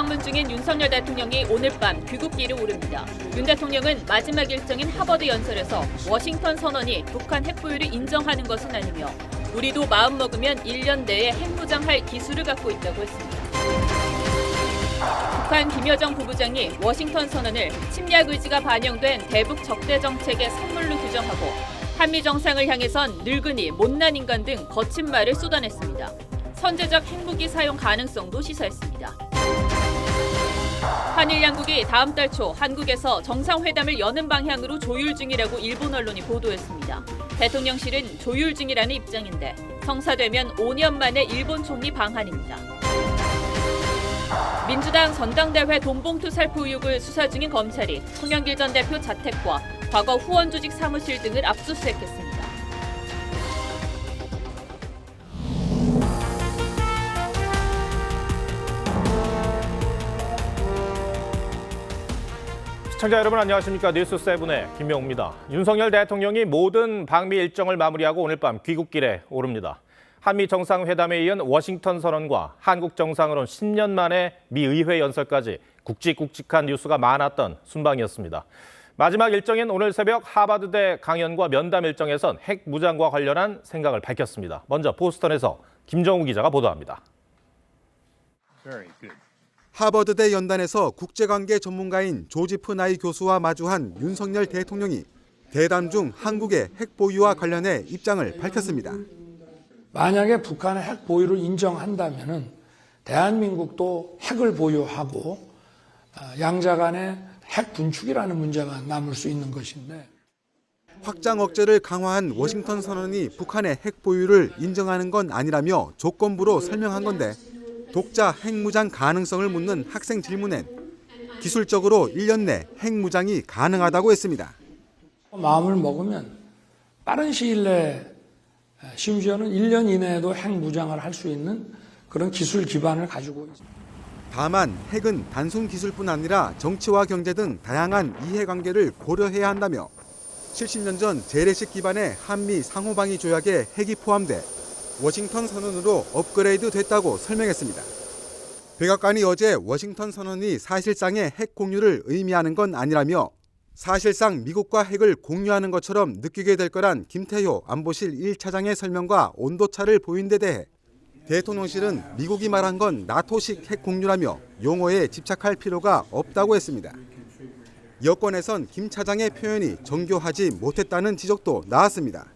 방문 중인 윤석열 대통령이 오늘 밤 귀국길에 오릅니다. 윤 대통령은 마지막 일정인 하버드 연설에서 워싱턴 선언이 북한 핵보유를 인정하는 것은 아니며 우리도 마음먹으면 1년 내에 핵무장할 기술을 갖고 있다고 했습니다. 북한 김여정 부부장이 워싱턴 선언을 침략 의지가 반영된 대북 적대 정책의 산물로 규정하고 한미 정상을 향해선 늙은이, 못난 인간 등 거친 말을 쏟아냈습니다. 선제적 핵무기 사용 가능성도 시사했습니다. 한일 양국이 다음 달 초 한국에서 정상회담을 여는 방향으로 조율 중이라고 일본 언론이 보도했습니다. 대통령실은 조율 중이라는 입장인데 성사되면 5년 만에 일본 총리 방한입니다. 민주당 전당대회 돈봉투 살포 의혹을 수사 중인 검찰이 송영길 전 대표 자택과 과거 후원조직 사무실 등을 압수수색했습니다. 시청자 여러분 안녕하십니까. 뉴스7의 김명우입니다. 윤석열 대통령이 모든 방미 일정을 마무리하고 오늘 밤 귀국길에 오릅니다. 한미 정상회담에 이은 워싱턴 선언과 한국 정상으론 10년 만에 미 의회 연설까지 굵직굵직한 뉴스가 많았던 순방이었습니다. 마지막 일정인 오늘 새벽 하버드대 강연과 면담 일정에선 핵 무장과 관련한 생각을 밝혔습니다. 먼저 보스턴에서 김정우 기자가 보도합니다. 하버드대 연단에서 국제관계 전문가인 조지프 나이 교수와 마주한 윤석열 대통령이 대담 중 한국의 핵 보유와 관련해 입장을 밝혔습니다. 만약에 북한의 핵 보유를 인정한다면은 대한민국도 핵을 보유하고 양자 간의 핵 분축이라는 문제가 남을 수 있는 것인데 확장 억제를 강화한 워싱턴 선언이 북한의 핵 보유를 인정하는 건 아니라며 조건부로 설명한 건데 독자 핵무장 가능성을 묻는 학생 질문엔 기술적으로 1년 내 핵무장이 가능하다고 했습니다. 마음을 먹으면 빠른 시일 내에 심지어는 1년 이내에도 핵무장을 할 수 있는 그런 기술 기반을 가지고 있습니다. 다만 핵은 단순 기술뿐 아니라 정치와 경제 등 다양한 이해관계를 고려해야 한다며 70년 전 재래식 기반의 한미 상호방위 조약에 핵이 포함돼 워싱턴 선언으로 업그레이드 됐다고 설명했습니다. 백악관이 어제 워싱턴 선언이 사실상의 핵 공유를 의미하는 건 아니라며 사실상 미국과 핵을 공유하는 것처럼 느끼게 될 거란 김태효 안보실 1차장의 설명과 온도차를 보인 데 대해 대통령실은 미국이 말한 건 나토식 핵 공유라며 용어에 집착할 필요가 없다고 했습니다. 여권에선 김 차장의 표현이 정교하지 못했다는 지적도 나왔습니다.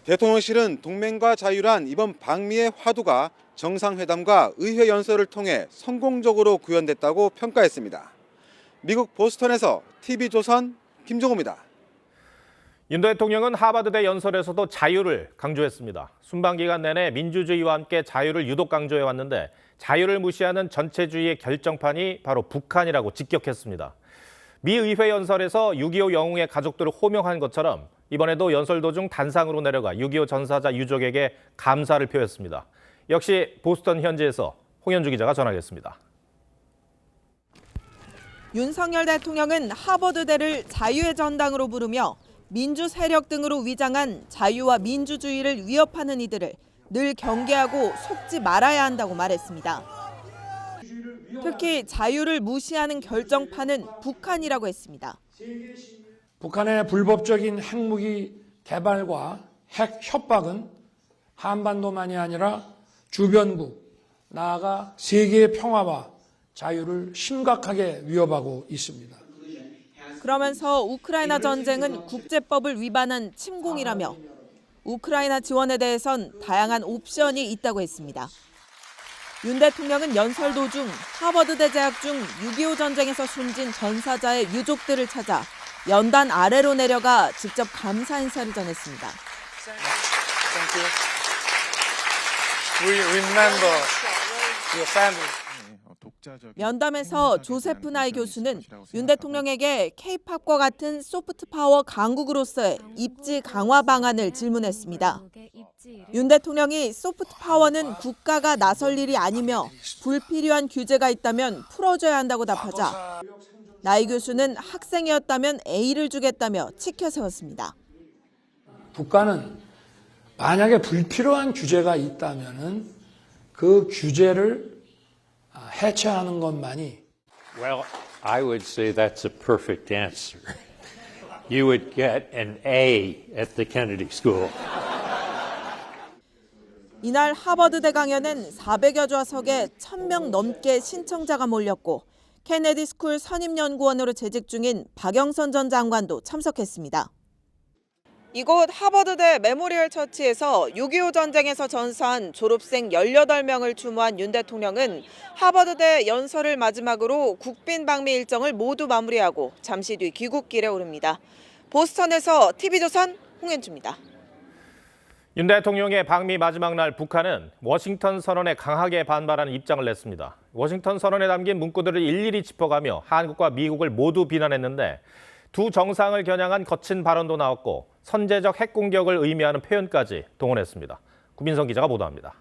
대통령실은 동맹과 자유란 이번 방미의 화두가 정상회담과 의회 연설을 통해 성공적으로 구현됐다고 평가했습니다. 미국 보스턴에서 TV조선 김정우입니다. 윤 대통령은 하버드대 연설에서도 자유를 강조했습니다. 순방 기간 내내 민주주의와 함께 자유를 유독 강조해왔는데 자유를 무시하는 전체주의의 결정판이 바로 북한이라고 직격했습니다. 미 의회 연설에서 6.25 영웅의 가족들을 호명한 것처럼 이번에도 연설 도중 단상으로 내려가 6.25 전사자 유족에게 감사를 표했습니다. 역시 보스턴 현지에서 홍현주 기자가 전하겠습니다. 윤석열 대통령은 하버드대를 자유의 전당으로 부르며 민주 세력 등으로 위장한 자유와 민주주의를 위협하는 이들을 늘 경계하고 속지 말아야 한다고 말했습니다. 특히 자유를 무시하는 결정판은 북한이라고 했습니다. 북한의 불법적인 핵무기 개발과 핵 협박은 한반도만이 아니라 주변국, 나아가 세계의 평화와 자유를 심각하게 위협하고 있습니다. 그러면서 우크라이나 전쟁은 국제법을 위반한 침공이라며 우크라이나 지원에 대해선 다양한 옵션이 있다고 했습니다. 윤 대통령은 연설 도중 하버드대 재학 중 6.25 전쟁에서 숨진 전사자의 유족들을 찾아 연단 아래로 내려가 직접 감사 인사를 전했습니다. We remember your family. 면담에서 조세프 나이 교수는 윤 대통령에게 K-팝과 같은 소프트 파워 강국으로서의 입지 강화 방안을 질문했습니다. 윤 대통령이 소프트 파워는 국가가 나설 일이 아니며 불필요한 규제가 있다면 풀어줘야 한다고 답하자 나이 교수는 학생이었다면 A를 주겠다며 치켜 세웠습니다. 국가는 만약에 불필요한 규제가 있다면은 그 규제를 해체하는 것만이 Well, I would say that's a perfect answer. You would get an A at the Kennedy School. 이날 하버드대 강연엔 400여 좌석에 1,000명 넘게 신청자가 몰렸고 케네디 스쿨 선임연구원으로 재직 중인 박영선 전 장관도 참석했습니다. 이곳 하버드대 메모리얼 처치에서 6.25 전쟁에서 전사한 졸업생 18명을 추모한 윤 대통령은 하버드대 연설을 마지막으로 국빈 방미 일정을 모두 마무리하고 잠시 뒤 귀국길에 오릅니다. 보스턴에서 TV조선 홍현주입니다. 윤 대통령의 방미 마지막 날 북한은 워싱턴 선언에 강하게 반발하는 입장을 냈습니다. 워싱턴 선언에 담긴 문구들을 일일이 짚어가며 한국과 미국을 모두 비난했는데 두 정상을 겨냥한 거친 발언도 나왔고 선제적 핵 공격을 의미하는 표현까지 동원했습니다. 구민성 기자가 보도합니다.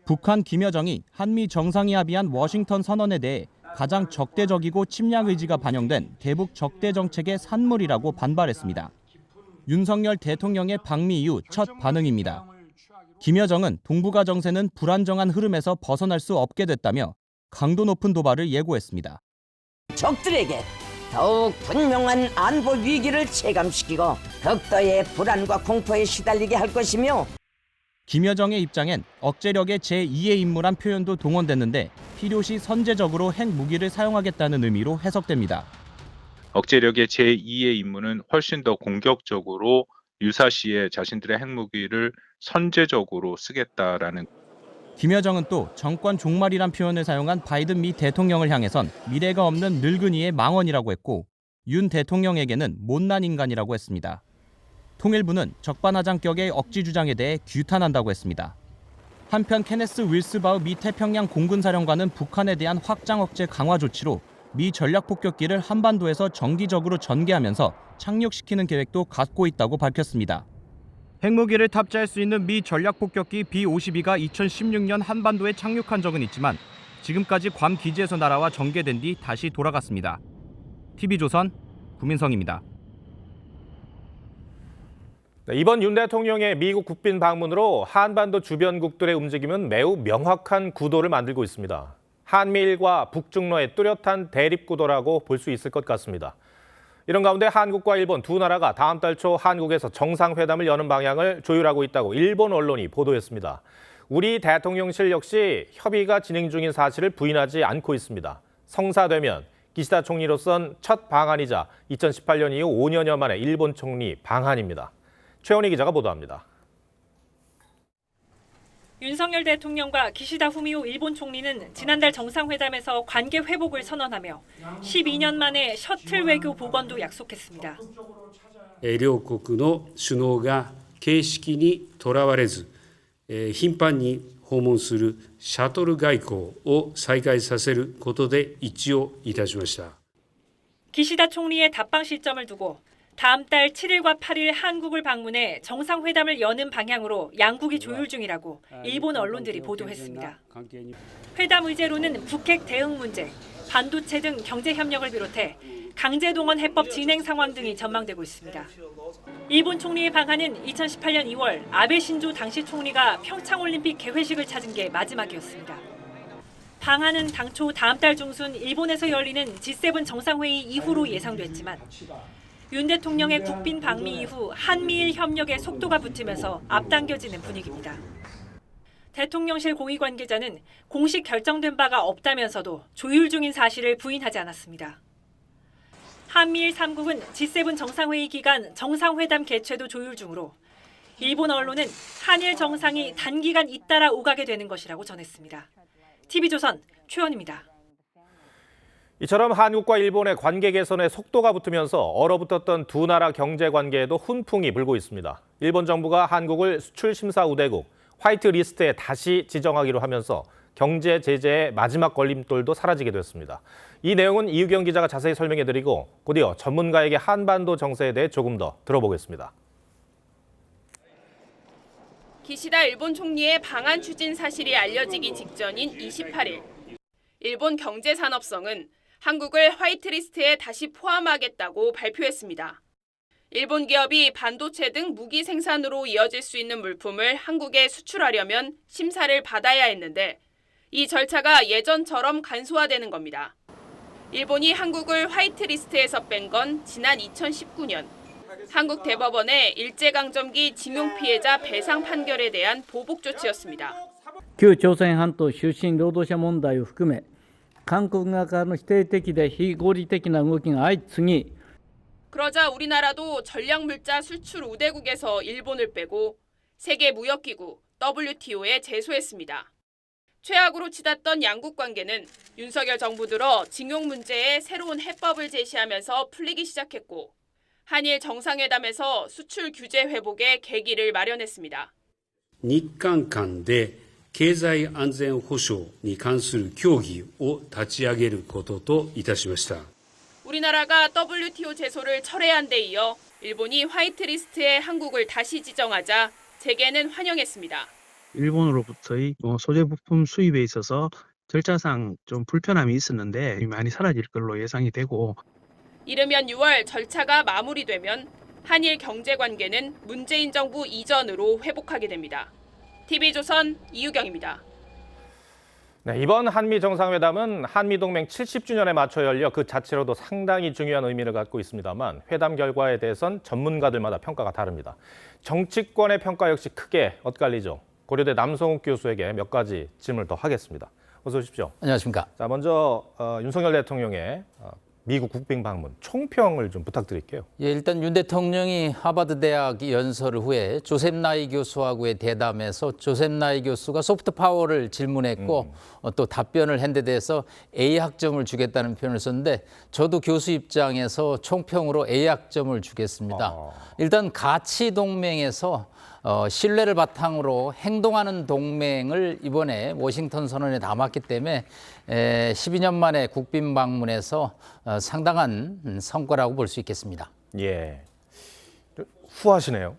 북한 김여정이 한미 정상이 합의한 워싱턴 선언에 대해 가장 적대적이고 침략 의지가 반영된 대북 적대 정책의 산물이라고 반발했습니다. 윤석열 대통령의 방미 이후 첫 반응입니다. 김여정은 동북아 정세는 불안정한 흐름에서 벗어날 수 없게 됐다며 강도 높은 도발을 예고했습니다. 적들에게 더욱 분명한 안보 위기를 체감시키고 극도의 불안과 공포에 시달리게 할 것이며 김여정의 입장엔 억제력의 제2의 임무란 표현도 동원됐는데 필요시 선제적으로 핵무기를 사용하겠다는 의미로 해석됩니다. 억제력의 제2의 임무는 훨씬 더 공격적으로 유사시에 자신들의 핵무기를 선제적으로 쓰겠다라는. 김여정은 또 정권 종말이란 표현을 사용한 바이든 미 대통령을 향해선 미래가 없는 늙은이의 망언이라고 했고 윤 대통령에게는 못난 인간이라고 했습니다. 통일부는 적반하장격의 억지 주장에 대해 규탄한다고 했습니다. 한편 케네스 윌스바우 미 태평양 공군사령관은 북한에 대한 확장 억제 강화 조치로 미 전략폭격기를 한반도에서 정기적으로 전개하면서 착륙시키는 계획도 갖고 있다고 밝혔습니다. 핵무기를 탑재할 수 있는 미 전략폭격기 B-52가 2016년 한반도에 착륙한 적은 있지만 지금까지 괌 기지에서 날아와 전개된 뒤 다시 돌아갔습니다. TV조선 구민성입니다. 이번 윤 대통령의 미국 국빈 방문으로 한반도 주변국들의 움직임은 매우 명확한 구도를 만들고 있습니다. 한미일과 북중러의 뚜렷한 대립구도라고 볼 수 있을 것 같습니다. 이런 가운데 한국과 일본 두 나라가 다음 달 초 한국에서 정상회담을 여는 방향을 조율하고 있다고 일본 언론이 보도했습니다. 우리 대통령실 역시 협의가 진행 중인 사실을 부인하지 않고 있습니다. 성사되면 기시다 총리로선 첫 방한이자 2018년 이후 5년여 만에 일본 총리 방한입니다. 최원희 기자가 보도합니다. 윤석열 대통령과 기시다 후미오 일본 총리는 지난달 정상회담에서 관계 회복을 선언하며 12년 만에 셔틀 외교 복원도 약속했습니다. 両国の首脳が形式にとらわれず、頻繁に訪問するシャトル外交を再開させることで一致をいたしました。 기시다 총리의 답방 시점을 두고 다음 달 7일과 8일 한국을 방문해 정상회담을 여는 방향으로 양국이 조율 중이라고 일본 언론들이 보도했습니다. 회담 의제로는 북핵 대응 문제, 반도체 등 경제협력을 비롯해 강제동원 해법 진행 상황 등이 전망되고 있습니다. 일본 총리의 방한은 2018년 2월 아베 신조 당시 총리가 평창올림픽 개회식을 찾은 게 마지막이었습니다. 방한은 당초 다음 달 중순 일본에서 열리는 G7 정상회의 이후로 예상됐지만 윤 대통령의 국빈 방미 이후 한미일 협력의 속도가 붙으면서 앞당겨지는 분위기입니다. 대통령실 고위 관계자는 공식 결정된 바가 없다면서도 조율 중인 사실을 부인하지 않았습니다. 한미일 3국은 G7 정상회의 기간 정상회담 개최도 조율 중으로 일본 언론은 한일 정상이 단기간 잇따라 오가게 되는 것이라고 전했습니다. TV조선 최원입니다. 이처럼 한국과 일본의 관계 개선에 속도가 붙으면서 얼어붙었던 두 나라 경제 관계에도 훈풍이 불고 있습니다. 일본 정부가 한국을 수출 심사 우대국 화이트 리스트에 다시 지정하기로 하면서 경제 제재의 마지막 걸림돌도 사라지게 됐습니다. 이 내용은 이유경 기자가 자세히 설명해드리고 곧이어 전문가에게 한반도 정세에 대해 조금 더 들어보겠습니다. 기시다 일본 총리의 방한 추진 사실이 알려지기 직전인 28일. 일본 경제산업성은 한국을 화이트리스트에 다시 포함하겠다고 발표했습니다. 일본 기업이 반도체 등 무기 생산으로 이어질 수 있는 물품을 한국에 수출하려면 심사를 받아야 했는데 이 절차가 예전처럼 간소화되는 겁니다. 일본이 한국을 화이트리스트에서 뺀 건 지난 2019년. 한국 대법원의 일제강점기 징용 피해자 배상 판결에 대한 보복 조치였습니다. 旧朝鮮半島出身労働者問題を含め、韓国側からの否定的で非合理的な動きが相次ぎ、 그러자 우리나라도 전략물자 수출 우대국에서 일본을 빼고 세계무역기구 WTO에 제소했습니다. 최악으로 치닫던 양국 관계는 윤석열 정부 들어 징용 문제에 새로운 해법을 제시하면서 풀리기 시작했고 한일 정상회담에서 수출 규제 회복의 계기를 마련했습니다. 日韓間で経済安全保障に関する協議を立ち上げることといたしました。 우리나라가 WTO 제소를 철회한 데 이어 일본이 화이트리스트에 한국을 다시 지정하자 재계는 환영했습니다. 일본으로부터의 소재 부품 수입에 있어서 절차상 좀 불편함이 있었는데 많이 사라질 걸로 예상이 되고 이르면 6월 절차가 마무리되면 한일 경제관계는 문재인 정부 이전으로 회복하게 됩니다. TV조선 이유경입니다. 네, 이번 한미 정상회담은 한미동맹 70주년에 맞춰 열려 그 자체로도 상당히 중요한 의미를 갖고 있습니다만 회담 결과에 대해선 전문가들마다 평가가 다릅니다. 정치권의 평가 역시 크게 엇갈리죠. 고려대 남성욱 교수에게 몇 가지 질문을 더 하겠습니다. 어서 오십시오. 안녕하십니까. 자, 먼저 윤석열 대통령의 미국 국빈 방문 총평을 좀 부탁드릴게요. 예, 일단 윤 대통령이 하버드 대학 연설 후에 조셉 나이 교수하고의 대담에서 조셉 나이 교수가 소프트 파워를 질문했고 또 답변을 한 데 대해서 A 학점을 주겠다는 표현을 썼는데 저도 교수 입장에서 총평으로 A 학점을 주겠습니다. 일단 가치 동맹에서 신뢰를 바탕으로 행동하는 동맹을 이번에 워싱턴 선언에 담았기 때문에 12년 만에 국빈 방문에서 상당한 성과라고 볼 수 있겠습니다. 예, 후하시네요.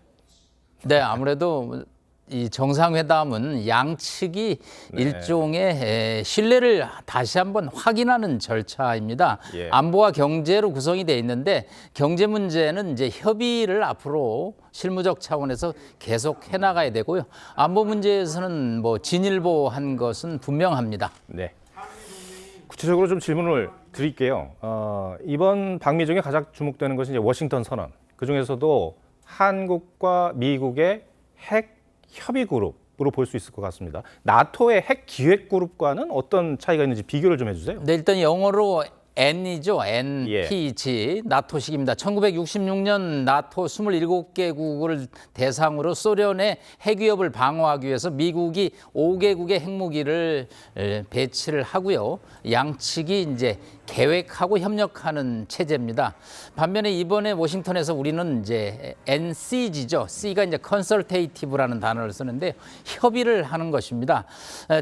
네, 아무래도 이 정상회담은 양측이 일종의 신뢰를 다시 한번 확인하는 절차입니다. 예. 안보와 경제로 구성이 돼 있는데 경제 문제는 이제 협의를 앞으로 실무적 차원에서 계속 해나가야 되고요. 안보 문제에서는 뭐 진일보한 것은 분명합니다. 네. 구체적으로 좀 질문을 드릴게요. 이번 방미 중에 가장 주목되는 것이 이제 워싱턴 선언. 그 중에서도 한국과 미국의 핵 협의 그룹으로 볼 수 있을 것 같습니다. 나토의 핵 기획 그룹과는 어떤 차이가 있는지 비교를 좀 해주세요. 네, 일단 영어로 N이죠. NPG, 나토식입니다. 1966년 나토 27개국을 대상으로 소련의 핵위협을 방어하기 위해서 미국이 5개국의 핵무기를 배치를 하고요. 양측이 이제 계획하고 협력하는 체제입니다. 반면에 이번에 워싱턴에서 우리는 이제 NCG죠. C가 이제 컨설테이티브라는 단어를 쓰는데 협의를 하는 것입니다.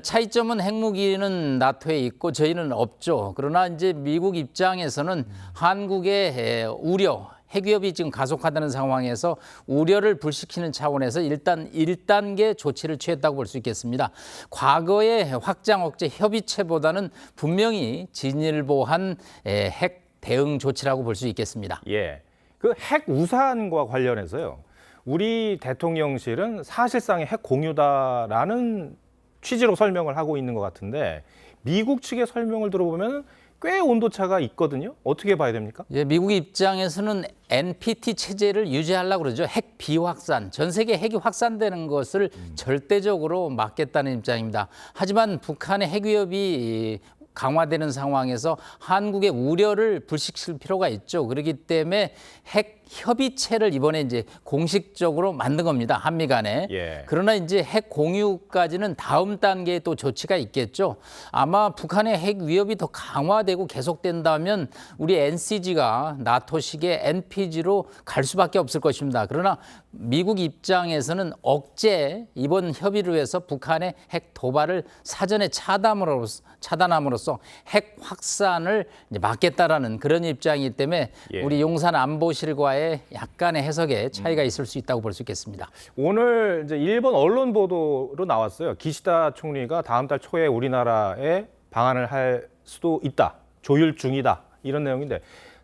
차이점은 핵무기는 나토에 있고 저희는 없죠. 그러나 이제 미국 입장에서는 한국의 우려, 핵위협이 지금 가속화되는 상황에서 우려를 불식시키는 차원에서 일단 1단계 조치를 취했다고 볼 수 있겠습니다. 과거의 확장 억제 협의체보다는 분명히 진일보한 핵 대응 조치라고 볼 수 있겠습니다. 예, 그 핵 우산과 관련해서요. 우리 대통령실은 사실상의 핵 공유다라는 취지로 설명을 하고 있는 것 같은데 미국 측의 설명을 들어보면 꽤 온도차가 있거든요. 어떻게 봐야 됩니까? 예, 미국 입장에서는 NPT 체제를 유지하려고 그러죠. 핵 비확산, 전 세계 핵이 확산되는 것을 절대적으로 막겠다는 입장입니다. 하지만 북한의 핵 위협이 강화되는 상황에서 한국의 우려를 불식시킬 필요가 있죠. 그렇기 때문에 핵 협의체를 이번에 이제 공식적으로 만든 겁니다. 한미 간에. 예. 그러나 이제 핵 공유까지는 다음 단계의 또 조치가 있겠죠. 아마 북한의 핵 위협이 더 강화되고 계속된다면 우리 NCG가 나토식의 NPG로 갈 수밖에 없을 것입니다. 그러나 미국 입장에서는 억제 이번 협의를 위해서 북한의 핵 도발을 사전에 차단함으로써 핵 확산을 이제 막겠다라는 그런 입장이기 때문에 우리 용산 안보실과의 약간의 해석에 차이가 있을 수 있다고 볼 수 있겠습니다. 오늘 이제 일본 언론 보도로 나왔어요. 기시다 총리가 다음 달 초에 우리나라에 방한을 할 수도 있다, 조율 중이다 이런 내용인데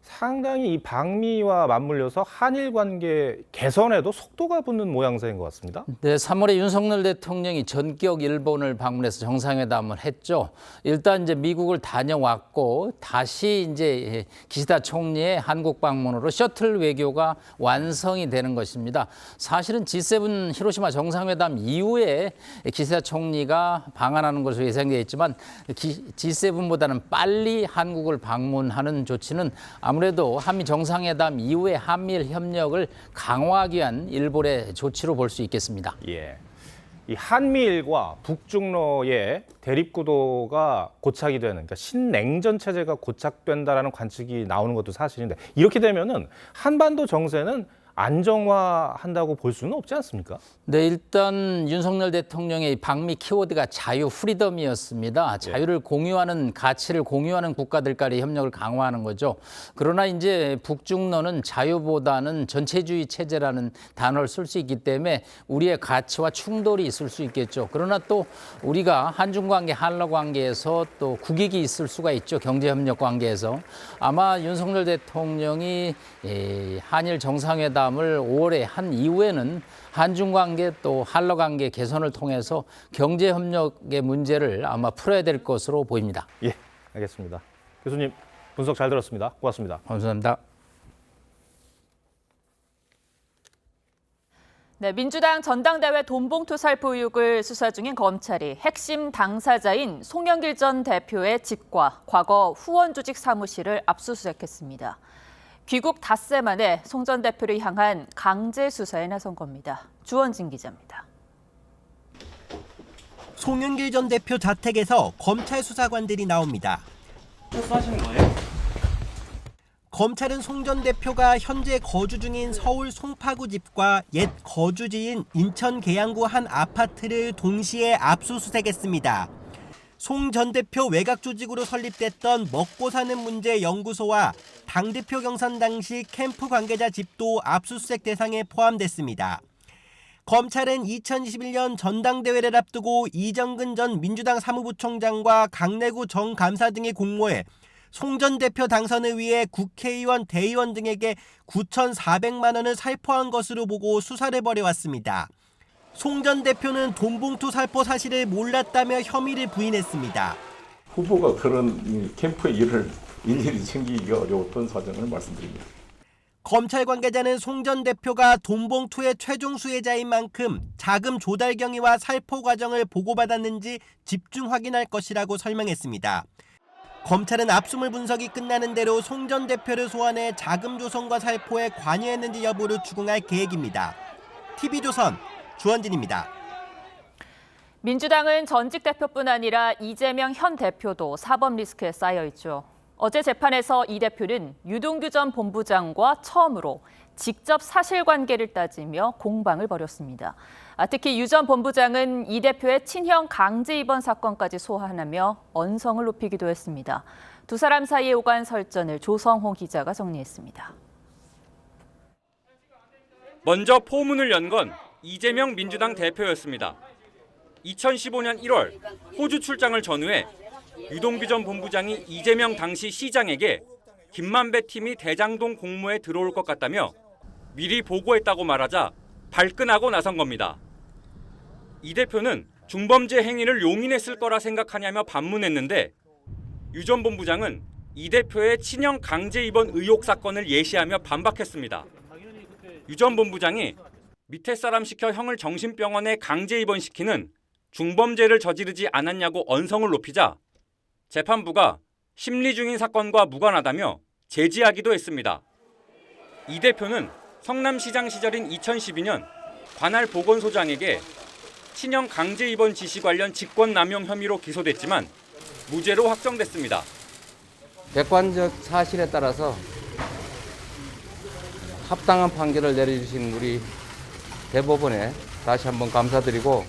상당히 이 방미와 맞물려서 한일 관계 개선에도 속도가 붙는 모양새인 것 같습니다. 네, 3월에 윤석열 대통령이 전격 일본을 방문해서 정상회담을 했죠. 일단 이제 미국을 다녀왔고 다시 이제 기시다 총리의 한국 방문으로 셔틀 외교가 완성이 되는 것입니다. 사실은 G7 히로시마 정상회담 이후에 기시다 총리가 방한하는 것으로 예상되어 있지만 G7보다는 빨리 한국을 방문하는 조치는 아무래도 한미 정상회담 이후에 한미일 협력을 강화하기 위한 일본의 조치로 볼 수 있겠습니다. 예. 이 한미일과 북중러의 대립구도가 고착이 되는, 그러니까 신냉전 체제가 고착된다라는 관측이 나오는 것도 사실인데, 이렇게 되면은 한반도 정세는 안정화한다고 볼 수는 없지 않습니까? 네, 일단 윤석열 대통령의 방미 키워드가 자유, 프리덤이었습니다. 자유를 공유하는, 가치를 공유하는 국가들과의 협력을 강화하는 거죠. 그러나 이제 북중러는 자유보다는 전체주의 체제라는 단어를 쓸 수 있기 때문에 우리의 가치와 충돌이 있을 수 있겠죠. 그러나 또 우리가 한중관계, 한러관계에서 또 국익이 있을 수가 있죠. 경제협력 관계에서. 아마 윤석열 대통령이 한일 정상회담을 5월에 한 이후에는 한중관계 또 한러관계 개선을 통해서 경제협력의 문제를 아마 풀어야 될 것으로 보입니다. 예, 알겠습니다. 교수님 분석 잘 들었습니다. 고맙습니다. 감사합니다. 네, 민주당 전당대회 돈봉투 살포 의혹을 수사 중인 검찰이 핵심 당사자인 송영길 전 대표의 집과 과거 후원 조직 사무실을 압수수색했습니다. 귀국 닷새 만에 송 전 대표를 향한 강제 수사에 나선 겁니다. 주원진 기자입니다. 송영길 전 대표 자택에서 검찰 수사관들이 나옵니다. 수사하시는 거예요? 검찰은 송 전 대표가 현재 거주 중인 서울 송파구 집과 옛 거주지인 인천 계양구 한 아파트를 동시에 압수수색했습니다. 송 전 대표 외곽 조직으로 설립됐던 먹고 사는 문제 연구소와 당대표 경선 당시 캠프 관계자 집도 압수수색 대상에 포함됐습니다. 검찰은 2021년 전당대회를 앞두고 이정근 전 민주당 사무부총장과 강내구 정 감사 등의 공모해 송 전 대표 당선을 위해 국회의원, 대의원 등에게 9,400만 원을 살포한 것으로 보고 수사를 벌여왔습니다. 송 전 대표는 돈봉투 살포 사실을 몰랐다며 혐의를 부인했습니다. 후보가 그런 캠프의 일을 일일이 챙기기가 어려웠던 사정을 말씀드립니다. 검찰 관계자는 송 전 대표가 돈봉투의 최종 수혜자인 만큼 자금 조달 경위와 살포 과정을 보고받았는지 집중 확인할 것이라고 설명했습니다. 검찰은 압수물 분석이 끝나는 대로 송 전 대표를 소환해 자금 조성과 살포에 관여했는지 여부를 추궁할 계획입니다. TV조선 주원진입니다. 민주당은 전직 대표뿐 아니라 이재명 현 대표도 사법 리스크에 쌓여 있죠. 어제 재판에서 이 대표는 유동규 전 본부장과 처음으로 직접 사실관계를 따지며 공방을 벌였습니다. 특히 유 전 본부장은 이 대표의 친형 강제 입원 사건까지 소환하며 언성을 높이기도 했습니다. 두 사람 사이의 오간 설전을 조성호 기자가 정리했습니다. 먼저 포문을 연 건 이재명 민주당 대표였습니다. 2015년 1월 호주 출장을 전후해 유동규 전 본부장이 이재명 당시 시장에게 김만배 팀이 대장동 공모에 들어올 것 같다며 미리 보고했다고 말하자 발끈하고 나선 겁니다. 이 대표는 중범죄 행위를 용인했을 거라 생각하냐며 반문했는데 유 전 본부장은 이 대표의 친형 강제 입원 의혹 사건을 예시하며 반박했습니다. 유 전 본부장이 밑에 사람 시켜 형을 정신병원에 강제 입원시키는 중범죄를 저지르지 않았냐고 언성을 높이자 재판부가 심리 중인 사건과 무관하다며 제지하기도 했습니다. 이 대표는 성남시장 시절인 2012년 관할 보건소장에게 친형 강제 입원 지시 관련 직권남용 혐의로 기소됐지만 무죄로 확정됐습니다. 객관적 사실에 따라서 합당한 판결을 내려주신 우리 대법원에 다시 한번 감사드리고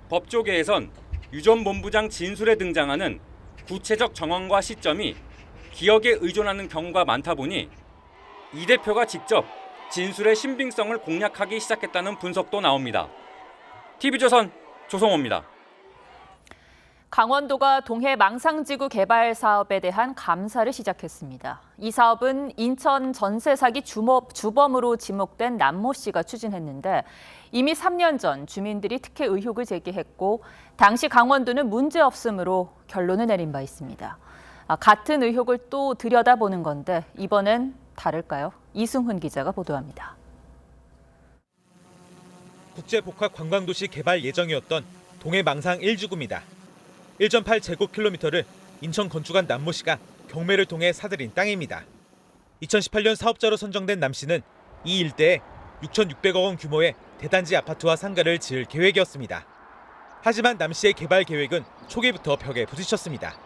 법조계에선 유 전 본부장 진술에 등장하는 구체적 정황과 시점이 기억에 의존하는 경우가 많다 보니 이 대표가 직접 진술의 신빙성을 공략하기 시작했다는 분석도 나옵니다. TV조선 조성호입니다. 강원도가 동해 망상지구 개발 사업에 대한 감사를 시작했습니다. 이 사업은 인천 전세 사기 주범으로 지목된 남모 씨가 추진했는데 이미 3년 전 주민들이 특혜 의혹을 제기했고 당시 강원도는 문제없음으로 결론을 내린 바 있습니다. 같은 의혹을 또 들여다보는 건데 이번엔 다를까요? 이승훈 기자가 보도합니다. 국제복합관광도시 개발 예정이었던 동해 망상 1주구입니다. 1.8제곱킬로미터를 인천 건축한 남모 씨가 경매를 통해 사들인 땅입니다. 2018년 사업자로 선정된 남 씨는 이 일대에 6,600억 원 규모의 대단지 아파트와 상가를 지을 계획이었습니다. 하지만 남 씨의 개발 계획은 초기부터 벽에 부딪혔습니다.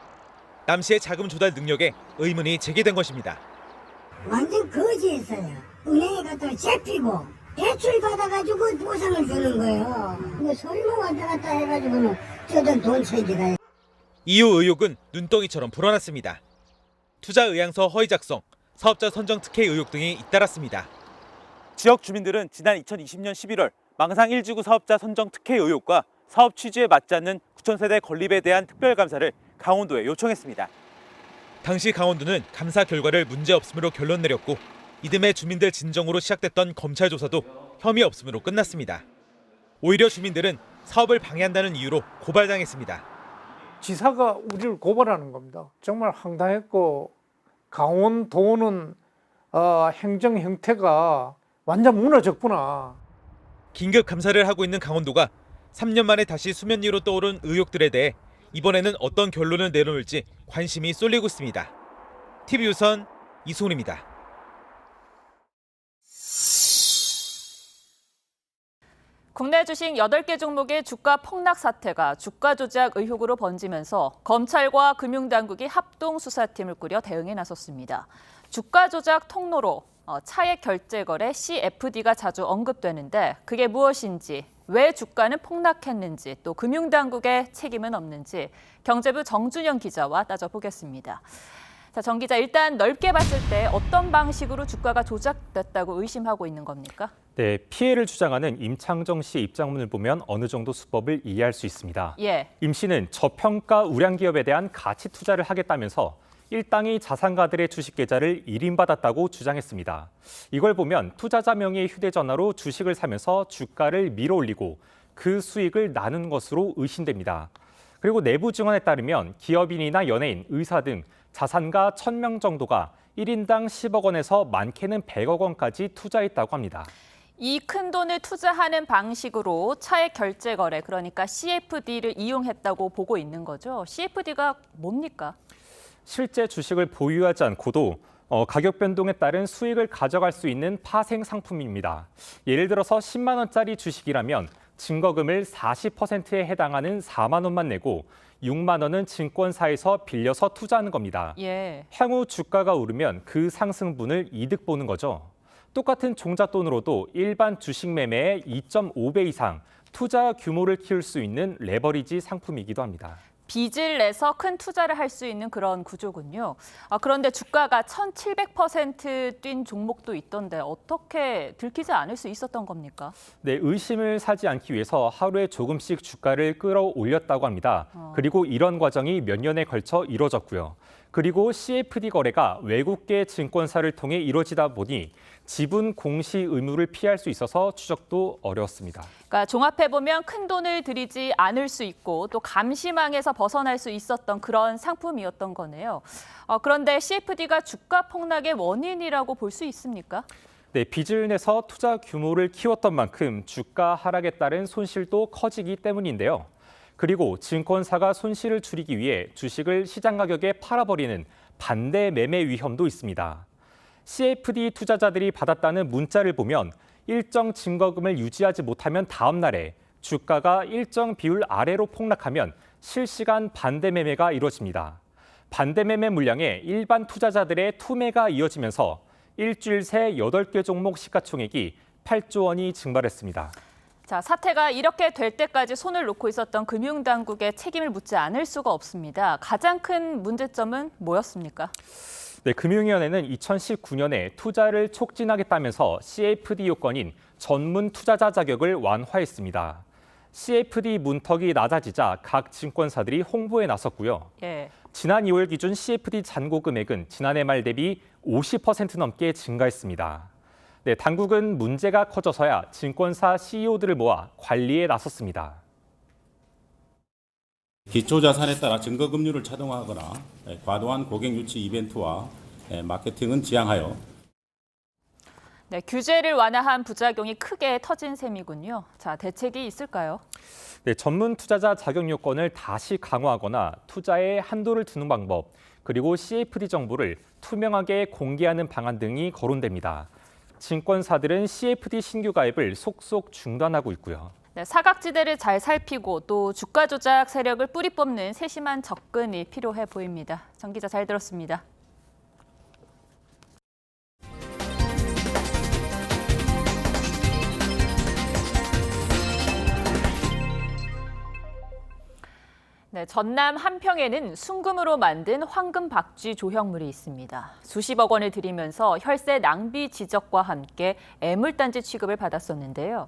남 씨의 자금 조달 능력에 의문이 제기된 것입니다. 완전 거지였어요. 은행에 갔다가 잡히고 대출 받아가지고 보상을 주는 거예요. 이거 설마 왔다 갔다 해가지고는 저들 돈 챙기가요. 이후 의혹은 눈덩이처럼 불어났습니다. 투자 의향서 허위 작성, 사업자 선정 특혜 의혹 등이 잇따랐습니다. 지역 주민들은 지난 2020년 11월 망상 1지구 사업자 선정 특혜 의혹과 사업 취지에 맞지 않는 9,000세대 건립에 대한 특별감사를 강원도에 요청했습니다. 당시 강원도는 감사 결과를 문제없음으로 결론 내렸고 이듬해 주민들 진정으로 시작됐던 검찰 조사도 혐의 없음으로 끝났습니다. 오히려 주민들은 사업을 방해한다는 이유로 고발당했습니다. 지사가 우리를 고발하는 겁니다. 정말 황당했고 강원도는 행정 형태가 완전 무너졌구나. 긴급 감사를 하고 있는 강원도가 3년 만에 다시 수면 위로 떠오른 의혹들에 대해 이번에는 어떤 결론을 내놓을지 관심이 쏠리고 있습니다. TV유선 이승훈입니다. 국내 주식 8개 종목의 주가 폭락 사태가 주가 조작 의혹으로 번지면서 검찰과 금융당국이 합동수사팀을 꾸려 대응에 나섰습니다. 주가 조작 통로로 차액 결제 거래 CFD가 자주 언급되는데 그게 무엇인지, 왜 주가는 폭락했는지, 또 금융당국의 책임은 없는지 경제부 정준영 기자와 따져보겠습니다. 자, 정 기자, 일단 넓게 봤을 때 어떤 방식으로 주가가 조작됐다고 의심하고 있는 겁니까? 네, 피해를 주장하는 임창정 씨의 입장문을 보면 어느 정도 수법을 이해할 수 있습니다. 예. 임 씨는 저평가 우량 기업에 대한 가치 투자를 하겠다면서 일당이 자산가들의 주식 계좌를 일인받았다고 주장했습니다. 이걸 보면 투자자 명의의 휴대전화로 주식을 사면서 주가를 밀어올리고 그 수익을 나눈 것으로 의심됩니다. 그리고 내부 증언에 따르면 기업인이나 연예인, 의사 등 자산가 1,000명 정도가 1인당 10억 원에서 많게는 100억 원까지 투자했다고 합니다. 이 큰 돈을 투자하는 방식으로 차액 결제 거래, 그러니까 CFD를 이용했다고 보고 있는 거죠. CFD가 뭡니까? 실제 주식을 보유하지 않고도 가격 변동에 따른 수익을 가져갈 수 있는 파생 상품입니다. 예를 들어서 10만 원짜리 주식이라면 증거금을 40%에 해당하는 4만 원만 내고 6만 원은 증권사에서 빌려서 투자하는 겁니다. 예. 향후 주가가 오르면 그 상승분을 이득 보는 거죠. 똑같은 종잣돈으로도 일반 주식 매매의 2.5배 이상 투자 규모를 키울 수 있는 레버리지 상품이기도 합니다. 빚을 내서 큰 투자를 할 수 있는 그런 구조군요. 그런데 주가가 1,700% 뛴 종목도 있던데 어떻게 들키지 않을 수 있었던 겁니까? 네, 의심을 사지 않기 위해서 하루에 조금씩 주가를 끌어올렸다고 합니다. 그리고 이런 과정이 몇 년에 걸쳐 이뤄졌고요. 그리고 CFD 거래가 외국계 증권사를 통해 이루어지다 보니 지분 공시 의무를 피할 수 있어서 추적도 어려웠습니다. 그러니까 종합해보면 큰 돈을 들이지 않을 수 있고 또 감시망에서 벗어날 수 있었던 그런 상품이었던 거네요. 그런데 CFD가 주가 폭락의 원인이라고 볼 수 있습니까? 네, 빚을 내서 투자 규모를 키웠던 만큼 주가 하락에 따른 손실도 커지기 때문인데요. 그리고 증권사가 손실을 줄이기 위해 주식을 시장 가격에 팔아버리는 반대 매매 위험도 있습니다. CFD 투자자들이 받았다는 문자를 보면 일정 증거금을 유지하지 못하면 다음 날에 주가가 일정 비율 아래로 폭락하면 실시간 반대 매매가 이루어집니다. 반대 매매 물량에 일반 투자자들의 투매가 이어지면서 일주일 새 8개 종목 시가총액이 8조 원이 증발했습니다. 자, 사태가 이렇게 될 때까지 손을 놓고 있었던 금융당국의 책임을 묻지 않을 수가 없습니다. 가장 큰 문제점은 뭐였습니까? 네, 금융위원회는 2019년에 투자를 촉진하겠다면서 CFD 요건인 전문 투자자 자격을 완화했습니다. CFD 문턱이 낮아지자 각 증권사들이 홍보에 나섰고요. 예. 지난 2월 기준 CFD 잔고 금액은 지난해 말 대비 50% 넘게 증가했습니다. 네, 당국은 문제가 커져서야 증권사 CEO들을 모아 관리에 나섰습니다. 기초자산에 따라 증거금융을 차등화하거나 과도한 고객 유치 이벤트와 마케팅은 지양하여 네, 규제를 완화한 부작용이 크게 터진 셈이군요. 자, 대책이 있을까요? 네, 전문 투자자 자격 요건을 다시 강화하거나 투자에 한도를 두는 방법, 그리고 CFD 정보를 투명하게 공개하는 방안 등이 거론됩니다. 증권사들은 CFD 신규 가입을 속속 중단하고 있고요. 네, 사각지대를 잘 살피고 또 주가 조작 세력을 뿌리 뽑는 세심한 접근이 필요해 보입니다. 정 기자 잘 들었습니다. 네, 전남 한평에는 순금으로 만든 황금 박쥐 조형물이 있습니다. 수십억 원을 들이면서 혈세 낭비 지적과 함께 애물단지 취급을 받았었는데요.